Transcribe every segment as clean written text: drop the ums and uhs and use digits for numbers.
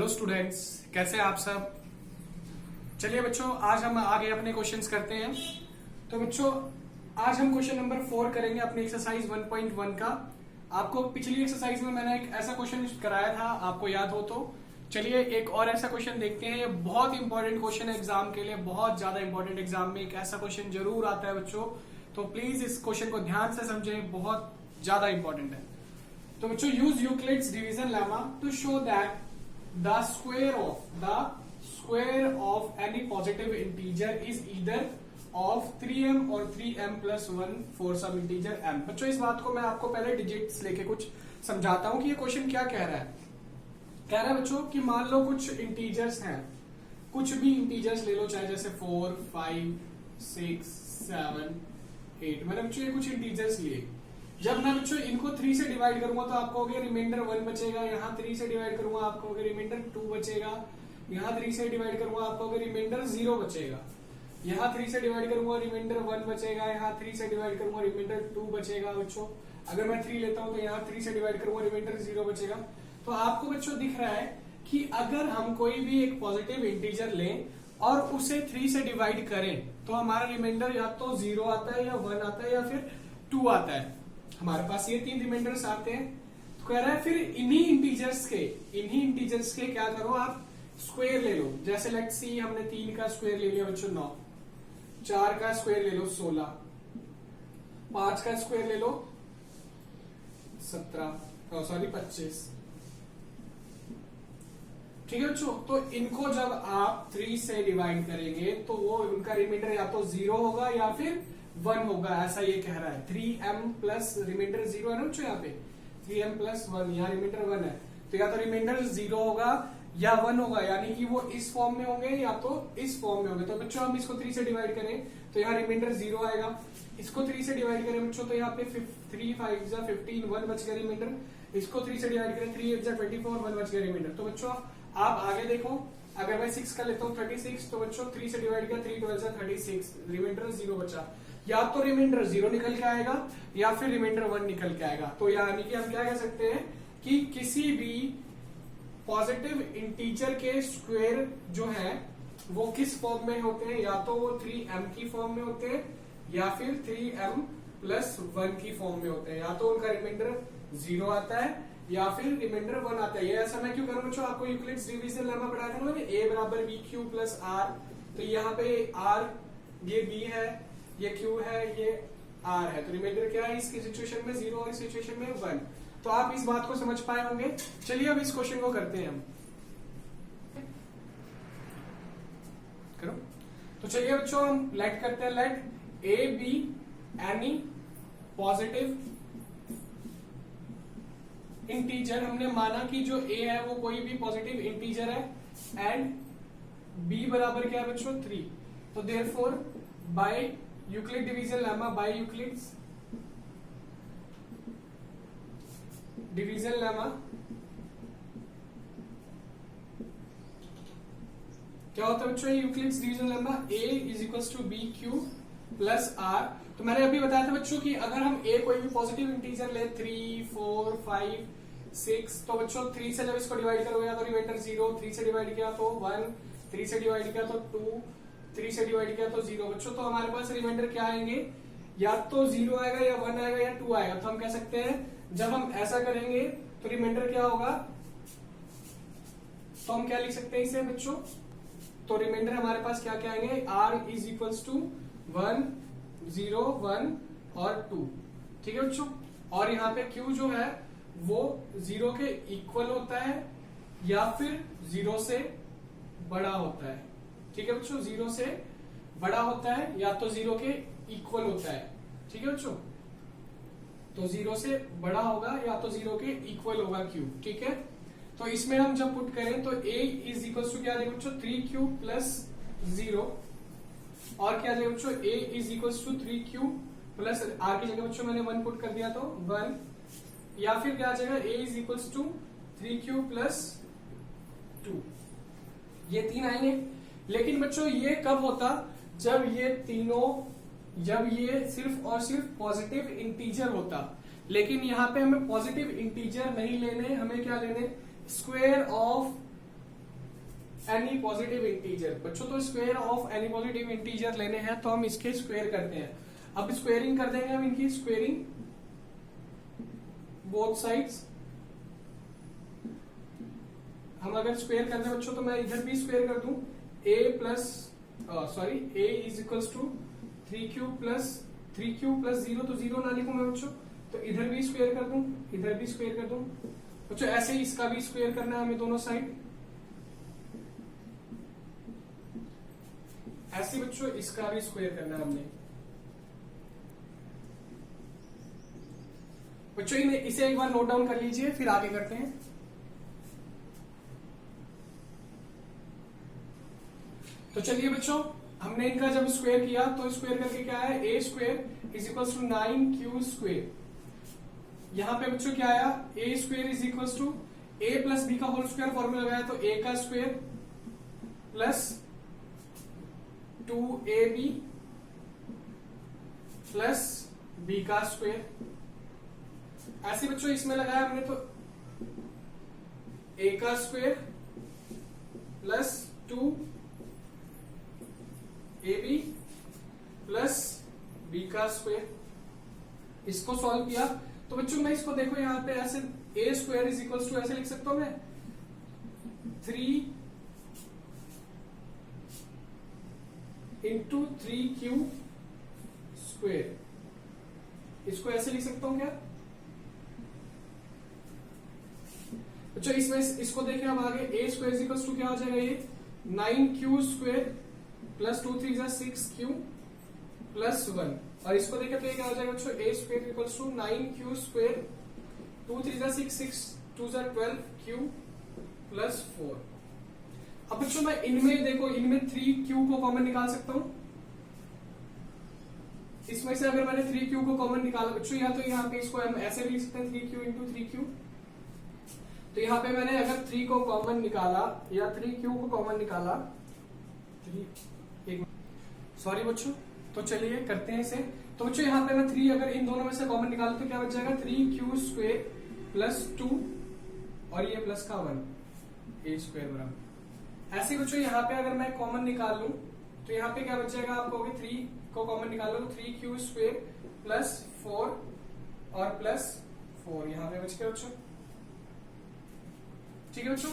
Hello students, कैसे हैं आप सब। चलिए बच्चों, आज हम आगे अपने क्वेश्चंस करते हैं। तो बच्चों, आज हम क्वेश्चन नंबर 4 करेंगे अपनी एक्सरसाइज 1.1 का। आपको पिछली एक्सरसाइज में मैंने एक ऐसा क्वेश्चन कराया था, आपको याद हो तो। चलिए एक और ऐसा क्वेश्चन देखते हैं। ये बहुत इंपॉर्टेंट क्वेश्चन है एग्जाम के लिए, बहुत ज्यादा इंपॉर्टेंट। एग्जाम में एक ऐसा क्वेश्चन जरूर आता है बच्चों, तो प्लीज इस क्वेश्चन को ध्यान से समझें, बहुत ज्यादा इंपॉर्टेंट है। तो बच्चों, use Euclid's division lemma to show that the square of any positive integer is either of 3m or 3m plus 1 for some integer m। बच्चों, इस बात को मैं आपको पहले डिजिट्स लेके कुछ समझाता हूं कि ये क्वेश्चन क्या कह रहा है। कह रहा है बच्चों कि मान लो कुछ इंटीजर्स हैं, कुछ भी इंटीजर्स ले लो, चाहे जैसे 4, 5, 6, 7, 8। मैंने बच्चों ये कुछ इंटीजर्स लिए। जब मैं बच्चों इनको 3 से डिवाइड करूंगा तो आपको हो गया रिमाइंडर 1 बचेगा। यहाँ 3 से डिवाइड करूंगा आपको हो गया रिमाइंडर 2 बचेगा। यहाँ 3 से डिवाइड करूंगा आपको हो गया रिमाइंडर 0 बचेगा। यहाँ 3 से डिवाइड करूंगा रिमाइंडर 1 बचेगा। यहाँ 3 से डिवाइड करूंगा रिमाइंडर 2 बचेगा। बच्चों अगर मैं 3 लेता हूं तो यहाँ 3 से डिवाइड करूंगा रिमाइंडर 0 बचेगा। तो आपको बच्चों दिख रहा है कि अगर हम कोई भी एक पॉजिटिव इंटीजर लें और उसे 3 से डिवाइड करें तो हमारा रिमाइंडर या तो 0 आता है, या 1 आता है, या फिर 2 आता है। हमारे पास ये 3 रिमाइंडर्स आते हैं। तो कह रहा है फिर इन्हीं इंटीजर्स के क्या करो, आप स्क्वायर ले लो। जैसे लेट्स सी, हमने 3 का स्क्वायर ले लिया बच्चों 9, 4 का स्क्वायर ले लो 16, 5 का स्क्वायर ले लो 25। ठीक है बच्चों, तो इनको जब आप 3 से डिवाइड करेंगे तो वो उनका रिमाइंडर या तो 0 होगा या फिर 1 होगा, ऐसा ये कह रहा है। 3m प्लस रिमाइंडर 0 है ना बच्चों, यहाँ पे 3m प्लस 1, यहाँ रिमाइंडर 1 है। तो या तो रिमाइंडर 0 होगा या 1 होगा, यानी कि वो इस फॉर्म में होंगे या तो इस फॉर्म में होंगे। तो बच्चों हम इसको 3 से डिवाइड करें तो यहाँ रिमाइंडर 0 आएगा। इसको 3 से डिवाइड करें बच्चों तो यहाँ पे 3 5 15 1 बच गया रिमाइंडर। इसको 3 से डिवाइड करें 3 8 24 1 बच गया रिमाइंडर। तो बच्चों आप आगे देखो, अगर मैं 6 का लेता हूँ 36, तो बच्चों 3 से डिवाइड किया 3 12 36, रिमाइंडर 0 बचा। या तो रिमाइंडर 0 निकल के आएगा या फिर रिमाइंडर 1 निकल के आएगा। तो यानी कि हम क्या कह सकते हैं कि किसी भी पॉजिटिव इंटीजर के स्क्वायर जो है वो किस फॉर्म में होते हैं, या तो वो 3m की फॉर्म में होते हैं या फिर 3m प्लस 1 की फॉर्म में होते हैं। या तो उनका रिमाइंडर 0 आता है या फिर रिमाइंडर 1 आता है। ये ऐसा मैं क्यों करूं बच्चों, आपको यूक्लिड्स डिवीजन लेमा पढ़ाया था ना, a बराबर b क्यू प्लस r। तो यहाँ पे r ये b है, ये q है, ये r है। तो रिमाइंडर क्या है इसकी सिचुएशन में 0 और इस सिचुएशन में 1। तो आप इस बात को समझ पाए होंगे। चलिए अब इस क्वेश्चन को करते हैं हम। करो। तो चलिए बच्चों हम लेट करते हैं। Let a be any positive integer. हमने माना कि जो a है वो कोई भी पॉजिटिव इंटीजर है एंड b बराबर क्या है बच्चों 3। तो therefore by Euclid division lemma, by Euclid's division lemma क्या होता है बच्चों, Euclid's division lemma a is equals to B Q plus r। तो मैंने अभी बताया था बच्चों कि अगर हम a कोई भी पॉजिटिव इंटीजर ले 3 4 5 6, तो बच्चों 3 से जब इसको डिवाइड करोगे तो रिमाइंडर 0, 3 से डिवाइड किया तो 1, 3 से डिवाइड किया तो 2, 3 से डिवाइड किया तो 0। बच्चों तो हमारे पास रिमाइंडर क्या आएंगे, या तो 0 आएगा या 1 आएगा या 2 आएगा। तो हम कह सकते हैं जब हम ऐसा करेंगे तो रिमाइंडर क्या होगा, तो हम क्या लिख सकते हैं इसे बच्चों, तो रिमाइंडर हमारे पास क्या क्या आएंगे, r इज इक्वल्स टू 1 0 1 और 2। ठीक है बच्चों, और यहाँ पे q जो है वो 0 के इक्वल होता है या फिर 0 से बड़ा होता है। ठीक है बच्चों, 0 से बड़ा होता है या तो 0 के इक्वल होता है। ठीक है बच्चों, तो 0 से बड़ा होगा या तो 0 के इक्वल होगा q। ठीक है, तो इसमें हम जब पुट करें तो a इज इक्वल टू क्या देगा बच्चों 3q प्लस 0, और क्या देगा बच्चों a is equal to 3q plus r की जगह बच्चों मैंने 1 पुट कर दिया तो 1, या फिर क्या आ जाएगा a is equal to 3q plus 2। ये 3 आएंगे। लेकिन बच्चों ये कब होता, जब ये सिर्फ और सिर्फ पॉजिटिव इंटीजर होता। लेकिन यहाँ पे हमें पॉजिटिव इंटीजर नहीं लेने, हमें क्या लेने, square of any positive integer. बच्चों तो square of any positive integer लेने हैं तो हम इसके स्क्वायर करते हैं। अब स्क्वायरिंग कर देंगे हम इनकी, स्क्वायरिंग बोथ साइड्स। हम अगर स्क्वायर करते हैं बच्चों तो मैं इधर भी स्क्वायर कर दूं, a plus a is equals to 3q plus 0, तो 0 ना लिखूं मैं बच्चों, तो इधर भी स्क्वायर कर दूं, इधर भी स्क्वायर कर दूं बच्चों। ऐसे ही इसका भी स्क्वायर करना है हमें दोनों साइड। ऐसे बच्चों इसका भी स्क्वायर करना है हमने। बच्चों इसे एक बार नोट डाउन कर लीजिए, फिर आगे करते हैं। तो चलिए बच्चों, हमने इनका जब स्क्वायर किया तो स्क्वायर करके क्या है, a square is equal to 9q square. यहां पे बच्चों क्या आया, a square is equal to a plus b का होल स्क्वायर फॉर्मूला लगाया तो a का square plus 2ab plus b का स्क्वायर। ऐसे बच्चों इसमें लगाया हमने तो a का square plus 2ab plus b का स्क्वायर। इसको सॉल्व किया तो बच्चों मैं इसको देखो यहां पे ऐसे a square is equal to ऐसे लिख सकता हूं मैं 3 इंटू 3q स्क्वायर। इसको ऐसे लिख सकता हूं क्या बच्चों? इसमें इसको देखें हम आगे, a square is equal to क्या हो जाएगा, ये 9q square plus 2 3 6q plus 1। और इसको देखें तो ये क्या हो जाएगा बच्चों, a square equal to 9q square 2 3 6 6 2 12q plus 4। अब बच्चों मैं इनमें देखो, इनमें 3q को कॉमन निकाल सकता हूं। इसमें से अगर मैंने 3q को कॉमन निकाला बच्चों, या तो यहाँ पे इसको हम ऐसे भी लिख सकते हैं 3q इंटू 3q। तो यहाँ पे मैंने अगर 3 को कॉमन निकाला या 3q को कॉमन निकाला, सॉरी बच्चों, तो चलिए करते हैं इसे। तो बच्चों यहाँ पे मैं 3 अगर इन दोनों में से कॉमन निकालू तो क्या बच जाएगा, 3q स्क्वायर प्लस 2 और ये प्लस का 1 a स्क्वायर बराबर। ऐसे बच्चों यहाँ पे अगर मैं कॉमन निकाल लूं तो यहाँ पे क्या बच जाएगा, आप कहोगे 3 को कॉमन निकालो तो 3q स्क्वायर प्लस 4 और प्लस 4 यहाँ पे बच गया बच्चों। ठीक है बच्चों,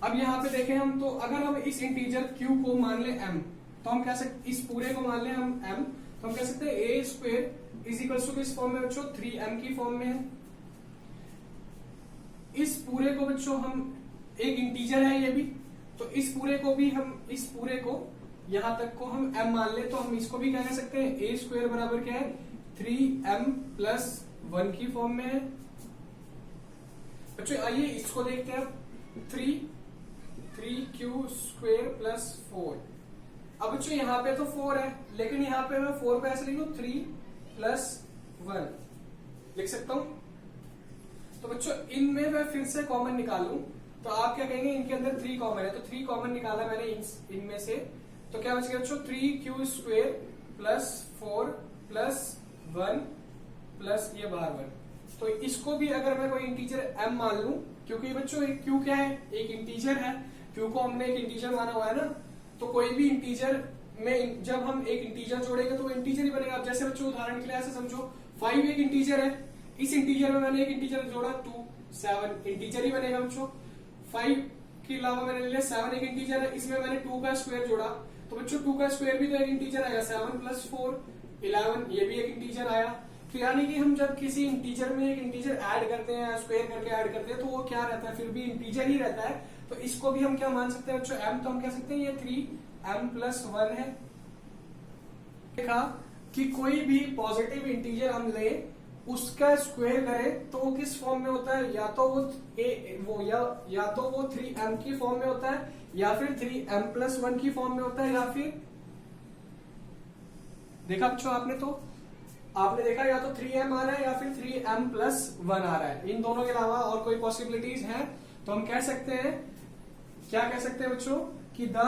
अब यहाँ पे देखें हम, तो अगर हम इस इंटीजर q को मान ले m, तो हम कह सकते, इस पूरे को मान ले हम m, तो हम कह सकते हैं a square is equal to किस फॉर्म में बच्चों, 3m की फॉर्म में है। इस पूरे को बच्चों हम, एक इंटीजर है ये भी, तो इस पूरे को भी हम, इस पूरे को यहां तक को हम m मान ले, तो हम इसको भी कह सकते हैं a स्क्वायर बराबर क्या है, 3m प्लस 1 की फॉर्म में है। बच्चों आइए इसको देखते हैं, 3q स्क्वायर प्लस 4। अब बच्चों यहाँ पे तो 4 है, लेकिन यहाँ पे मैं 4 पे ऐसे लिखूं 3 प्लस 1 लिख सकता हूं। तो बच्चों इनमें मैं फिर से कॉमन निकालूं तो आप क्या कहेंगे, इनके अंदर 3 कॉमन है, तो 3 कॉमन निकाला मैंने इनमें से, तो क्या बच गया बच्चों, 3q square plus 4 plus 1 plus ये बाहर 1। तो इसको भी अगर मैं कोई इंटीजर m मान लूं, क्योंकि बच्चों एक q क्या है, एक इंटीजर है, q को हमने एक इंटीजर माना हुआ है ना, तो कोई भी इंटीजर में जब हम एक इंटीजर जोड़ेंगे तो वो इंटीजर ही बनेगा। अब जैसे बच्चों उदाहरण के लिए ऐसे समझो, 5 एक इंटीजर है, इस इंटीजर में मैंने एक इंटीजर जोड़ा 2, 7 इंटीजर ही बनेगा बच्चों। 5 के अलावा मैंने लिया 7 एक इंटीजर है, इसमें मैंने 2 का स्क्वायर जोड़ा, तो बच्चों 2 का स्क्वायर भी तो एक इंटीजर आएगा, 7 प्लस 4 11, ये भी एक इंटीजर आया। तो यानी कि हम जब किसी इंटीजर में एक इंटीजर ऐड करते हैं, स्क्वायर करके ऐड करते हैं, तो वो क्या रहता है, फिर भी इंटीजर ही रहता है। तो इसको भी हम क्या मान सकते हैं बच्चों, m, तो हम कह सकते हैं ये 3m प्लस 1 है। देखा कि कोई भी पॉजिटिव इंटीजर हम ले, उसका स्क्वायर करें तो वो किस फॉर्म में होता है, या तो वो 3m की फॉर्म में होता है, या फिर 3m प्लस 1 की फॉर्म में होता है, या फिर देखा बच्चों आपने देखा या तो 3m आ रहा है या फिर 3m प्लस 1 आ रहा है। इन दोनों के अलावा और कोई पॉसिबिलिटीज हैं तो हम कह सकते हैं, क्या कह सकते हैं बच्चों, कि the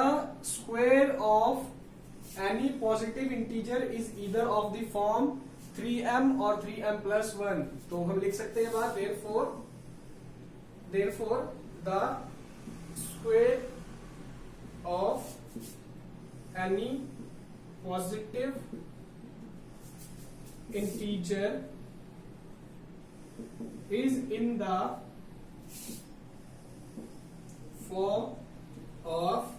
square of any positive integer is either of the form 3m और 3m प्लस 1। तो हम लिख सकते हैं बात, therefore the square of any positive integer is in the form of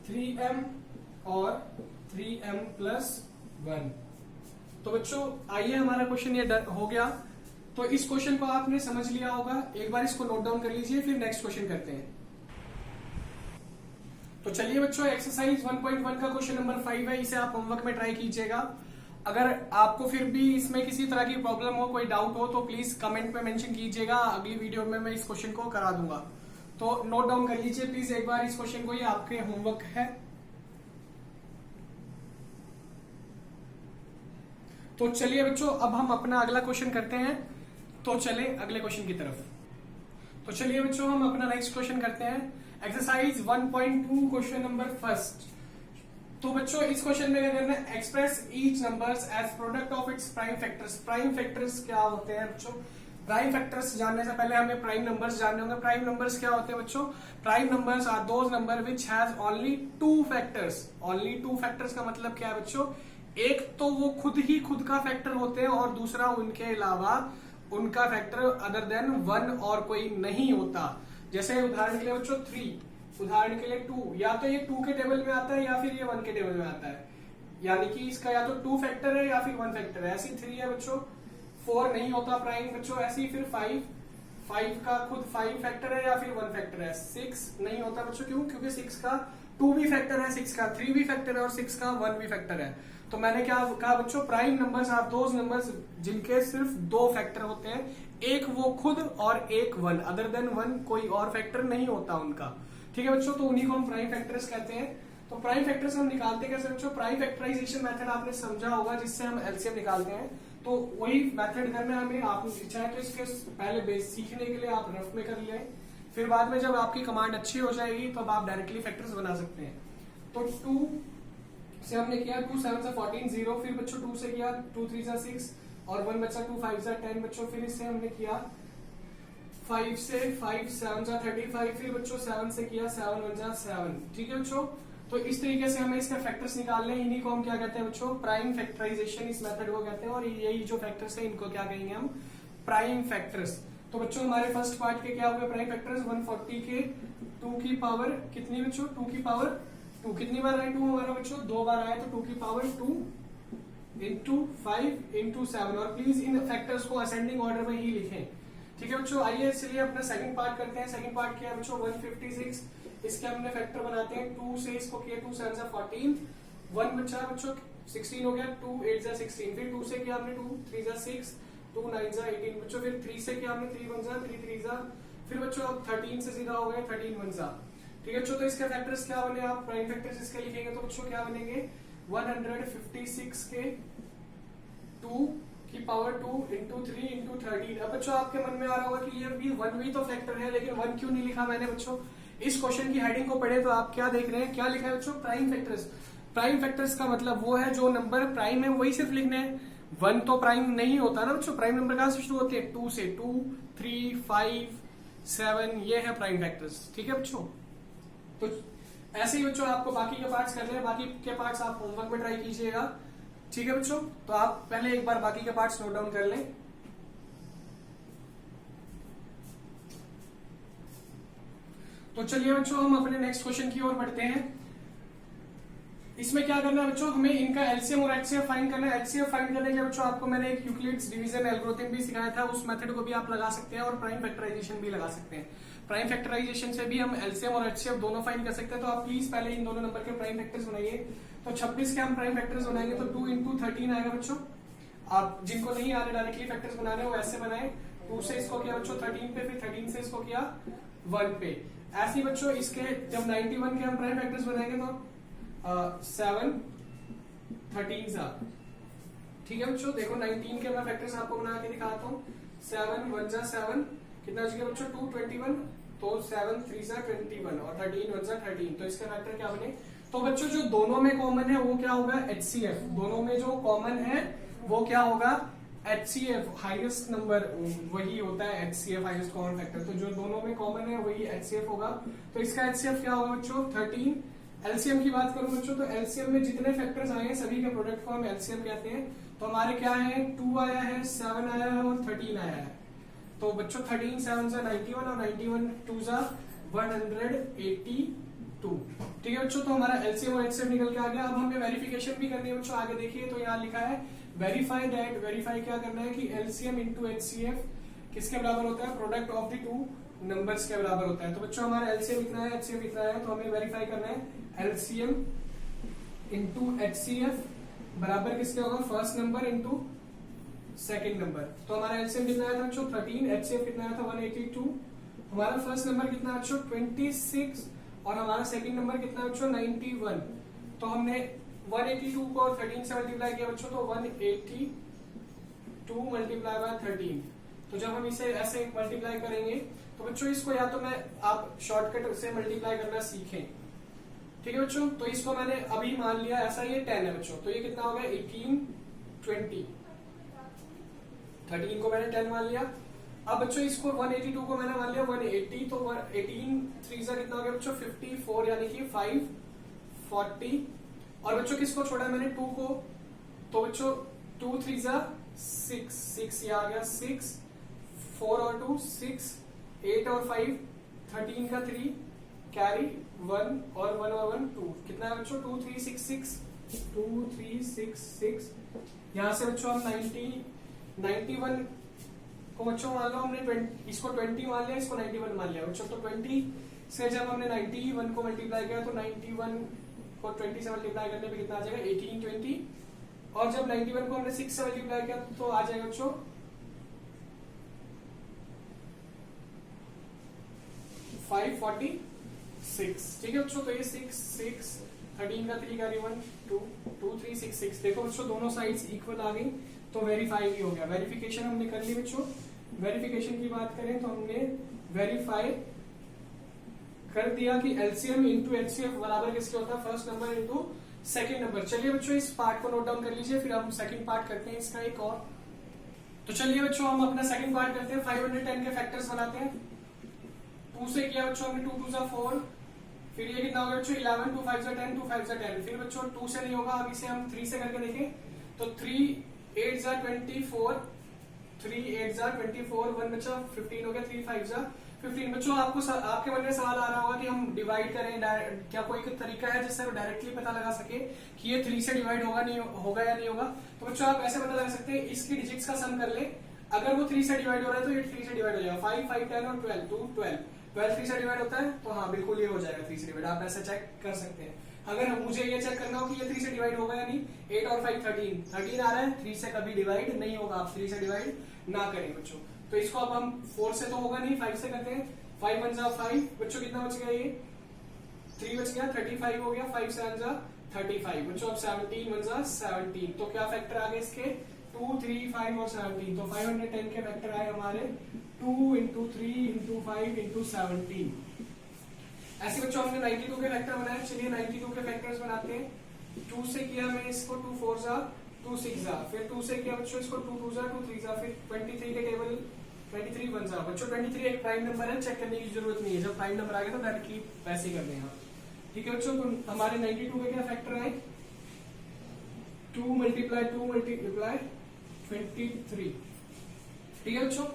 3m और 3m प्लस 1। तो बच्चों आइए, हमारा क्वेश्चन ये हो गया। तो इस क्वेश्चन को आपने समझ लिया होगा, एक बार इसको नोट डाउन कर लीजिए, फिर नेक्स्ट क्वेश्चन करते हैं। तो चलिए बच्चों, एक्सरसाइज 1.1 का क्वेश्चन नंबर 5 है, इसे आप होमवर्क में ट्राई कीजिएगा। अगर आपको फिर भी इसमें किसी तरह की प्रॉब्लम हो, कोई डाउट हो, तो प्लीज कमेंट में मेंशन कीजिएगा, अगली वीडियो में मैं इस क्वेश्चन को करा दूंगा। तो नोट डाउन कर लीजिए प्लीज एक बार इस क्वेश्चन को, ये आपके होमवर्क है। तो चलिए बच्चों, अब हम अपना अगला क्वेश्चन करते हैं। तो चले अगले क्वेश्चन की तरफ। तो चलिए बच्चों, हम अपना नेक्स्ट क्वेश्चन करते हैं। Exercise 1.2 question number first. तो बच्चों इस क्वेश्चन में क्या करना है, express each numbers as product of its prime factors. Prime factors क्या होते हैं बच्चों? प्राइम फैक्टर्स जानने से पहले हमें प्राइम नंबर्स जानने होंगे। प्राइम नंबर्स क्या होते हैं बच्चों? Prime numbers are those number which has only two factors. Only two factors का मतलब क्या है बच्चों? एक तो वो खुद ही खुद का फैक्टर होते हैं और दूसरा उनके अलावा उनका फैक्टर अदर देन 1 और कोई नहीं होता। जैसे उदाहरण के लिए बच्चों 3, उदाहरण के लिए 2, या तो ये 2 के टेबल में आता है या फिर ये 1 के टेबल में आता है, यानी कि इसका या तो 2 फैक्टर है या फिर 1 फैक्टर है। ऐसी 3 है बच्चों, 4 नहीं होता प्राइम बच्चों। ऐसी फिर 5 का खुद 5 फैक्टर है या फिर 1 फैक्टर है। 6 नहीं होता बच्चों, क्यों? क्योंकि 6 का 2 भी फैक्टर है, 6 का 3 भी फैक्टर है और 6 का 1 भी फैक्टर है। तो मैंने क्या कहा बच्चों, prime numbers are those numbers जिनके सिर्फ 2 फैक्टर होते हैं, एक वो खुद और एक 1, अदर देन 1 कोई और फैक्टर नहीं होता उनका। ठीक है बच्चों, तो उन्हीं को हम प्राइम फैक्टर्स कहते हैं। तो प्राइम फैक्टर्स हम निकालते कैसे बच्चों? प्राइम फैक्टराइजेशन मेथड आपने समझा होगा, जिससे हम एलसीएम निकालते हैं। तो वही मेथड करना हमें। आप चाहे तो इसके पहले बेस सीखने के लिए आप रफ में कर लें, फिर बाद में जब आपकी कमांड अच्छी हो जाएगी तब आप डायरेक्टली फैक्टर्स बना सकते हैं। तो 2 से हमने किया 2 7 से 14 0, फिर बच्चों 2 से किया 2 3 से 6 और 1 बचा 2 5 से 10 बच्चों। फिर इससे हमने किया 5 से 5 7 से 35, फिर बच्चों 7 से किया 7 1 जा 7। ठीक है बच्चों, तो इस तरीके से हमें इसके फैक्टर्स निकालने हैं। इन्हीं को हम क्या कहते हैं बच्चों? प्राइम फैक्टराइजेशन इस मेथड को कहते हैं। और यही जो फैक्टर्स है इनको क्या कहेंगे हम? Prime factors. तो बच्चों हमारे फर्स्ट पार्ट के क्या हुए प्राइम फैक्टर्स? 140 के 2 की पावर कितनी बच्चों? 2 की पावर 2। कितनी बार आए 2 हमारा बच्चों? 2 बार आया, तो 2 की पावर 2 इंटू 5 इंटू 7। और प्लीज इन फैक्टर्स को असेंडिंग ऑर्डर में ही लिखें। ठीक है बच्चों, आइए इसलिए अपना सेकंड पार्ट करते हैं। सेकंड पार्ट क्या है बच्चों? 156। इसके हमने फैक्टर बनाते हैं। 2 से इसको किया 2 7 से 14, 1 बचा बच्चों 16 हो गया, 2 8 जा 16। फिर 2 से किया हमने 2 3 जा 6, 2 9 जा 18 बच्चों। फिर 3 से किया हमने 3 1 जा 3 3 जा। फिर बच्चों अब 13 से सीधा हो गया 13 1 जा। ठीक है बच्चों, तो इसके फैक्टर्स क्या बने? आप प्राइम फैक्टर्स इसके लिखेंगे तो बच्चों क्या बनेंगे? 156 के 2 की पावर 2 इंटू 3 इंटू 13। अब बच्चों आपके मन में आ रहा होगा कि ये भी 1 भी तो फैक्टर है, लेकिन 1 क्यों नहीं लिखा मैंने बच्चों? इस क्वेश्चन की हेडिंग को पढ़े तो आप क्या देख रहे हैं, क्या लिखा है बच्चों? Prime factors. प्राइम फैक्टर्स का मतलब वो है जो नंबर प्राइम है वही सिर्फ लिखने हैं। 1 तो प्राइम नहीं होता ना बच्चों। प्राइम नंबर कहां से शुरू होते हैं? 2 से। 2 3 5 7, ये है प्राइम फैक्टर्स। ठीक है बच्चों, तो ऐसे ही बच्चों आपको बाकी के पार्ट्स करने हैं। बाकी के पार्ट्स आप होमवर्क में ट्राई कीजिएगा। ठीक है बच्चों, तो आप पहले एक बार बाकी के पार्ट्स नोट डाउन कर लें। तो चलिए बच्चों हम अपने नेक्स्ट क्वेश्चन की ओर बढ़ते हैं। इसमें क्या करना है बच्चों? हमें इनका एलसीएम और एचसीएफ फाइंड करना है। एचसीएफ फाइंड करने के लिए बच्चों आपको मैंने एक यूक्लिड्स डिवीजन एल्गोरिथम भी सिखाया था, उस मेथड को भी आप लगा सकते हैं और प्राइम फैक्टराइजेशन भी लगा सकते हैं। प्राइम फैक्टराइजेशन से भी हम एलसीएम और एचसीएफ दोनों फाइंड कर सकते हैं। तो आप प्लीज पहले इन दोनों नंबर के प्राइम फैक्टर्स बनाइए। तो 26 के हम प्राइम फैक्टर्स बनाएंगे तो 2 इंटू 13 आएगा बच्चों। आप जिनको नहीं आ रहे डायरेक्टली फैक्टर्स बनाने वो ऐसे बनाए। 2 से इसको किया बच्चों 13 पे, फिर 13 से इसको किया 1 पे। ऐसे ही बच्चों इसके जब 91 के हम प्राइम फैक्टर्स बनाएंगे तो 7 13 सा। ठीक है बच्चों, देखो 19 के मैं फैक्टर्स आपको बना के दिखाता हूँ। 7 1 जा 7, कितना बच गया बच्चों? 2 21, तो 7 3 जा 21 और 13 1 जा 13। तो इसके फैक्टर क्या बने? तो बच्चों जो दोनों में कॉमन है वो क्या होगा? एचसीएफ। दोनों में जो कॉमन है वो क्या होगा? HCF हाईएस्ट नंबर वही होता है, HCF हाईएस्ट कॉमन फैक्टर, तो जो दोनों में कॉमन है वही HCF होगा। तो इसका HCF क्या होगा बच्चों 13। एलसीएम की बात करूं बच्चों तो एलसीएम में जितने फैक्टर्स आए हैं सभी के प्रोडक्ट को हम एलसीएम कहते हैं। तो हमारे क्या है 2 आया है, 7 आया है और 13 आया है। तो बच्चों 13 7 से 91 और 91 2 जा 182। ठीक है बच्चों, तो हमारा एलसीएम और एचसीएफ निकल के आ गया। अब हमें वेरिफिकेशन भी करनी है बच्चों, आगे देखिए तो यहाँ लिखा है वेरीफाई दैट। वेरीफाई क्या करना है कि एलसीएम इंटू एचसीएफ किसके बराबर होता है, product of the two numbers के बराबर होता है। तो बच्चों हमारा एलसीएम इतना है, एचसीएफ इतना है, तो हमें वेरीफाई करना है एलसीएम इंटू एचसीएफ बराबर किसके होगा, first number into second number. तो हमारा एलसीएम कितना आया था बच्चों 13, एचसीएफ कितना आया था 182, हमारा फर्स्ट नंबर कितना है बच्चों 26 और हमारा सेकंड नंबर कितना है बच्चों 91। तो हमने 182 को 13 से मल्टीप्लाई किया बच्चों तो 182 मल्टीप्लाई बाय 13। तो जब हम इसे ऐसे मल्टीप्लाई करेंगे तो बच्चों इसको या तो मैं आप शॉर्टकट से मल्टीप्लाई करना सीखें। ठीक है बच्चों, तो इसको मैंने अभी मान लिया ऐसा, ये 10 है बच्चों, तो ये कितना हो गया 18 20। 13 को मैंने 10 मान लिया। अब बच्चों इसको 182 को मैंने मान लिया 180, तो 18 3 से कितना हो गया बच्चों 54 यानी कि 540। और बच्चों किसको छोड़ा मैंने 2 को, तो बच्चों 2 3 जा 6 ये आ गया 6, 4 और 2 6, 8 और 5 13 का 3 कैरी 1 और 1 और 1 2, कितना है बच्चों 2 3 6 6 2 3 6 6। यहां से बच्चों हम 91 को बच्चों मान लो हमने 20, इसको 20 मान लिया, इसको 91 मान लिया बच्चों। तो 20 से जब हमने 91 को मल्टीप्लाई किया तो 91 को 20 से मल्टीप्लाई करने पे कितना आ जाएगा 18 20। और जब 91 को हमने 6 से मल्टीप्लाई किया तो आ जाएगा बच्चों 546। ठीक है बच्चों, तो ये 6 6 13 का 3 कैरी 1 2 2 3 6 6। देखो बच्चों दोनों साइड्स इक्वल आ गई तो वेरीफाई भी हो गया। वेरिफिकेशन हमने कर ली बच्चों। वेरिफिकेशन की बात करें तो हमने वेरीफाई कर दिया कि एलसीएम इंटू एचसीएफ बराबर किसके होता है, first number into second number. चलिए बच्चों इस पार्ट को नोट डाउन कर लीजिए, फिर हम सेकंड पार्ट करते हैं इसका एक और। तो चलिए बच्चों हम अपना सेकंड पार्ट करते हैं। 510 के फैक्टर्स बनाते हैं। 2 से किया बच्चों हमने 2 2 जा 4, फिर ये कितना होगा बच्चों 11 2 5 जा 10 2 5 जा 10। फिर बच्चों 2 से नहीं होगा, अब इसे हम 3 से करके देखें तो 3 8 जा 24, 3 8 जा 24, 1 बचा 15 हो गया, 3 5 जा 15। बच्चों आपके मन में सवाल आ रहा होगा कि हम डिवाइड करें, क्या कोई तरीका है जिससे डायरेक्टली पता लगा सके कि ये 3 से डिवाइड होगा नहीं होगा या नहीं होगा। तो बच्चों आप ऐसे पता लगा सकते हैं, इसकी डिजिट्स का सम कर ले, अगर वो 3 से डिवाइड हो रहा है तो ये 3 से डिवाइड हो जाएगा। 5 5 10 और 12 2 12 12 3 से डिवाइड होता है तो हाँ बिल्कुल ये हो जाएगा 3 से डिवाइड। आप ऐसे चेक कर सकते हैं। अगर मुझे ये चेक करना हो कि ये 3 से डिवाइड होगा या नहीं, 8 और 5 13 आ रहा है, 3 से कभी डिवाइड नहीं होगा, आप 3 से डिवाइड ना करें बच्चों। तो इसको अब हम 4 से तो होगा नहीं, 5 से करते हैं। 5 1 जा 5 बच्चों, कितना बच गया ये 3 बच गया, 35 हो गया, 5 7 जा 35 बच्चों। अब 17 1 जा 17, तो क्या फैक्टर आ गए इसके 2 3 5 और 17। तो 510 के फैक्टर आए हमारे 2 इंटू 3 इंटू 5 इंटू 17। ऐसे बच्चों हमने 92 के फैक्टर बनाए। चलिए 92 के फैक्टर्स बनाते हैं। 2 से किया मैं इसको 2 4 जा 2 6 जा, फिर 2 से किया बच्चों इसको 2 2 जा 2 3 जा, फिर 23 के टेबल 23 1 जा बच्चों। 23 एक प्राइम नंबर है, चेक करने की जरूरत नहीं है, जब प्राइम नंबर आ गया तो डायरेक्टली वैसे ही कर दें। ठीक है बच्चों, तो हमारे 92 के क्या फैक्टर आए 2 मल्टीप्लाई 23। ठीक है बच्चों,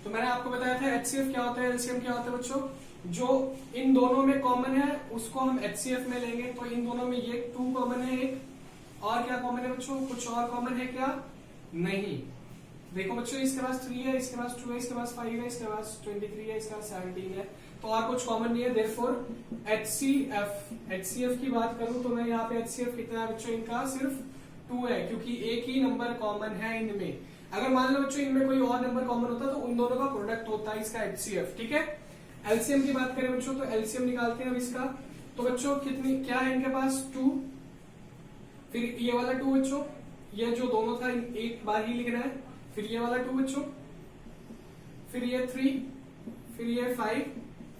तो मैंने आपको बताया था एचसीएफ क्या होता है, एलसीएम क्या होता है बच्चों। जो इन दोनों में कॉमन है उसको हम एचसीएफ में लेंगे। तो इन दोनों में ये 2 कॉमन है, एक और क्या कॉमन है बच्चों, कुछ और कॉमन है क्या, नहीं। देखो बच्चों इसके पास 3 है, इसके पास 2 है, इसके पास 5 है, इसके पास 23 है, इसके पास 17 है, तो और कुछ कॉमन नहीं है। देयरफॉर एचसीएफ की बात करूं तो मैं यहाँ पे एचसीएफ कितना है बच्चों, इनका सिर्फ 2 है, क्योंकि एक ही नंबर कॉमन है इनमें। अगर मान लो बच्चों इनमें कोई और नंबर कॉमन होता तो उन दोनों का प्रोडक्ट होता है इसका एचसीएफ। ठीक है, एलसीएम की बात करें बच्चों तो एलसीएम निकालते हैं अब इसका। तो बच्चों कितनी क्या है इनके पास 2, फिर ये वाला 2 बच्चों, ये जो दोनों था एक बार ही लिखना है, फिर ये वाला 2 बच्चों, फिर ये 3, फिर ये 5,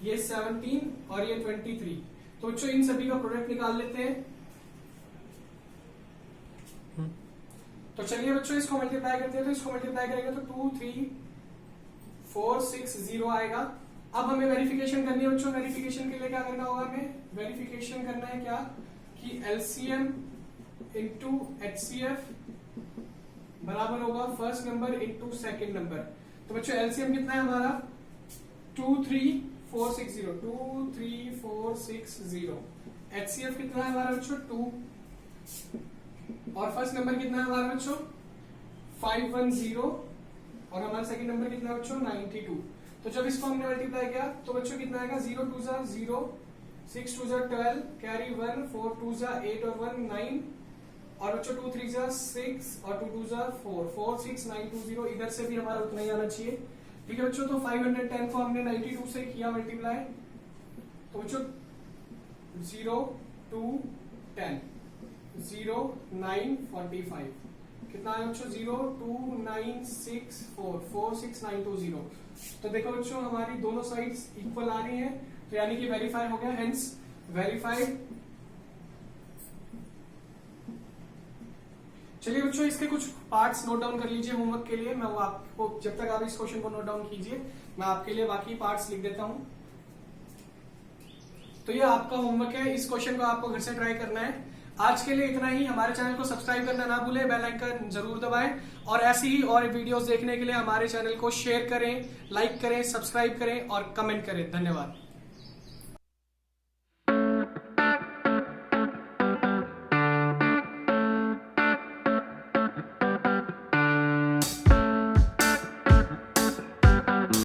ये 17 और ये 23। तो बच्चों इन सभी का प्रोडक्ट निकाल लेते हैं। तो चलिए बच्चों इसको मल्टीप्लाई करते हैं, तो इसको मल्टीप्लाई करेंगे तो 2 3 4 6 0 आएगा। अब हमें वेरिफिकेशन करनी है बच्चों। वेरिफिकेशन के लिए क्या करना होगा, हमें वेरिफिकेशन करना है क्या कि एलसीएम इंटू एचसीएफ बराबर होगा first number into second number. तो बच्चों एलसीएम कितना है हमारा 23460, 23460। एचसीएफ कितना है हमारा बच्चों 2, और फर्स्ट नंबर कितना है हमारा बच्चों 510, और हमारा सेकंड नंबर कितना है बच्चों 92। तो जब इसको हमने मल्टीप्लाई किया तो बच्चों कितना आएगा 0 2 जा 0, 6 2 जा 12, कैरी 1, 4 2 जा 8 और 1 9, और बच्चों 2 3 जा 6 और 2 2 जा 4, 4 6 9 2 0। इधर से भी हमारा उतना ही आना चाहिए। ठीक है बच्चों, तो 510 को हमने 92 से किया मल्टीप्लाई, तो बच्चों 0 2 10 0 9 45 कितना है बच्चों 0 2 9 6 4 4 6 9 2 0। तो देखो बच्चों हमारी दोनों साइड्स इक्वल आ रही हैं, तो यानी कि वेरीफाई हो गया, हेंस वेरीफाइड। चलिए बच्चों इसके कुछ पार्ट्स नोट डाउन कर लीजिए होमवर्क के लिए। मैं वो आपको, जब तक आप इस क्वेश्चन को नोट डाउन कीजिए, मैं आपके लिए बाकी पार्ट्स लिख देता हूं। तो ये आपका होमवर्क है, इस क्वेश्चन को आपको घर से ट्राई करना है। आज के लिए इतना ही। हमारे चैनल को सब्सक्राइब करना ना भूलें, बेल आइकन जरूर दबाएं, और ऐसी ही और वीडियोस देखने के लिए हमारे चैनल को शेयर करें, लाइक करें, सब्सक्राइब करें और कमेंट करें। धन्यवाद।